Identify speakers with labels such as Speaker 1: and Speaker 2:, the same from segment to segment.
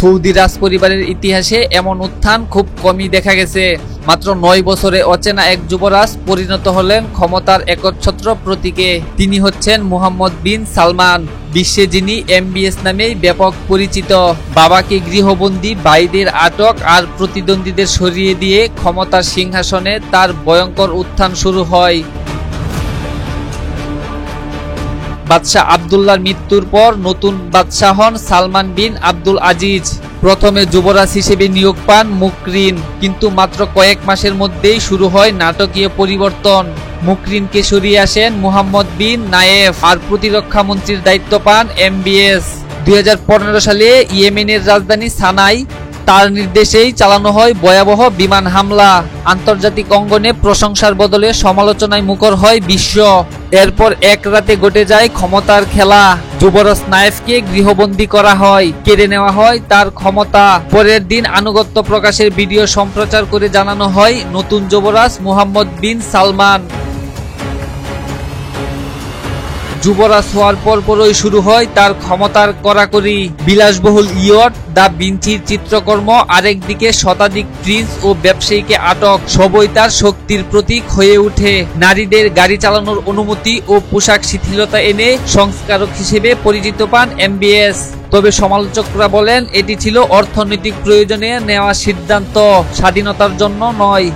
Speaker 1: Saudi রাজপরিবারের ইতিহাসে এমন উত্থান খুব কমই দেখা গেছে। মাত্র 9 বছরে অচেনা এক যুবরাজ পরিণত হলেন ক্ষমতার একচ্ছত্র প্রতীকে। তিনি হচ্ছেন মুহাম্মদ বিন সালমান, বিশ্বে যিনি MBS নামেই ব্যাপক পরিচিত। বাবাকে গৃহবন্দী, ভাইদের আটক আর প্রতিদ্বন্দ্বীদের সরিয়ে দিয়ে ক্ষমতার সিংহাসনে তার ভয়ঙ্কর উত্থান শুরু হয়। বাদশাহ আবদুল্লাহর মৃত্যুর পর নতুন বাদশাহ হন সালমান বিন আব্দুল আজিজ। প্রথমে যুবরাজ হিসেবে নিয়োগ পান মুকরিন, কিন্তু মাত্র কয়েক মাসের মধ্যেই শুরু হয় নাটকীয় পরিবর্তন। মুকরিনকে সরিয়ে আসেন মুহাম্মদ বিন নায়েফ আর প্রতিরক্ষা মন্ত্রীর দায়িত্ব পান MBS। 2015 সালে ইয়েমেনের রাজধানী সানায় তার নির্দেশেই চালানো হয় ভয়াবহ বিমান হামলা। আন্তর্জাতিক অঙ্গনে প্রশংসার বদলে সমালোচনায় মুখর হয় বিশ্ব। এরপর এক রাতে ঘটে যায় ক্ষমতার খেলা। যুবরাজ নায়েফকে গৃহবন্দী করা হয়, কেড়ে নেওয়া হয় তার ক্ষমতা। পরের দিন আনুগত্য প্রকাশের ভিডিও সম্প্রচার করে জানানো হয় নতুন যুবরাজ মুহাম্মদ বিন সালমান। যুবরাজ হওয়ার পরপরই শুরু হয় তার ক্ষমতার কড়াকড়ি। বিলাসবহুল ইয়ট, দা ভিঞ্চির চিত্রকর্ম, আরেকদিকে শতাধিক প্রিন্স ও ব্যবসায়ীকে আটক, সবই তার শক্তির প্রতীক হয়ে ওঠে। নারীদের গাড়ি চালানোর অনুমতি ও পোশাক শিথিলতা এনে সংস্কারক হিসেবে পরিচিত পান MBS। তবে সমালোচকরা বলেন এটি ছিল অর্থনৈতিক প্রয়োজনে নেওয়া সিদ্ধান্ত, স্বাধীনতার জন্য নয়।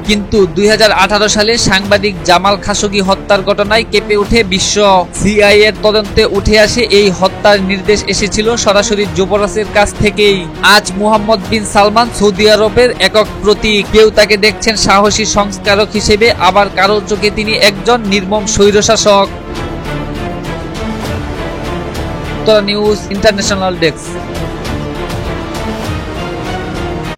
Speaker 1: কিন্তু 2018 সালে সাংবাদিক জামাল খাশোগি হত্যার ঘটনায় কেঁপে ওঠে বিশ্ব। CIA এর তদন্তে উঠে আসে এই হত্যার নির্দেশ এসেছিল সরাসরি যুবরাজের কাছ থেকেই। আজ মুহাম্মদ বিন সালমান সৌদি আরবের একক প্রতীক। কেউ তাকে দেখছেন সাহসী সংস্কারক হিসেবে, আবার কারো চোখে তিনি একজন নির্মম স্বৈরশাসক। News international desk.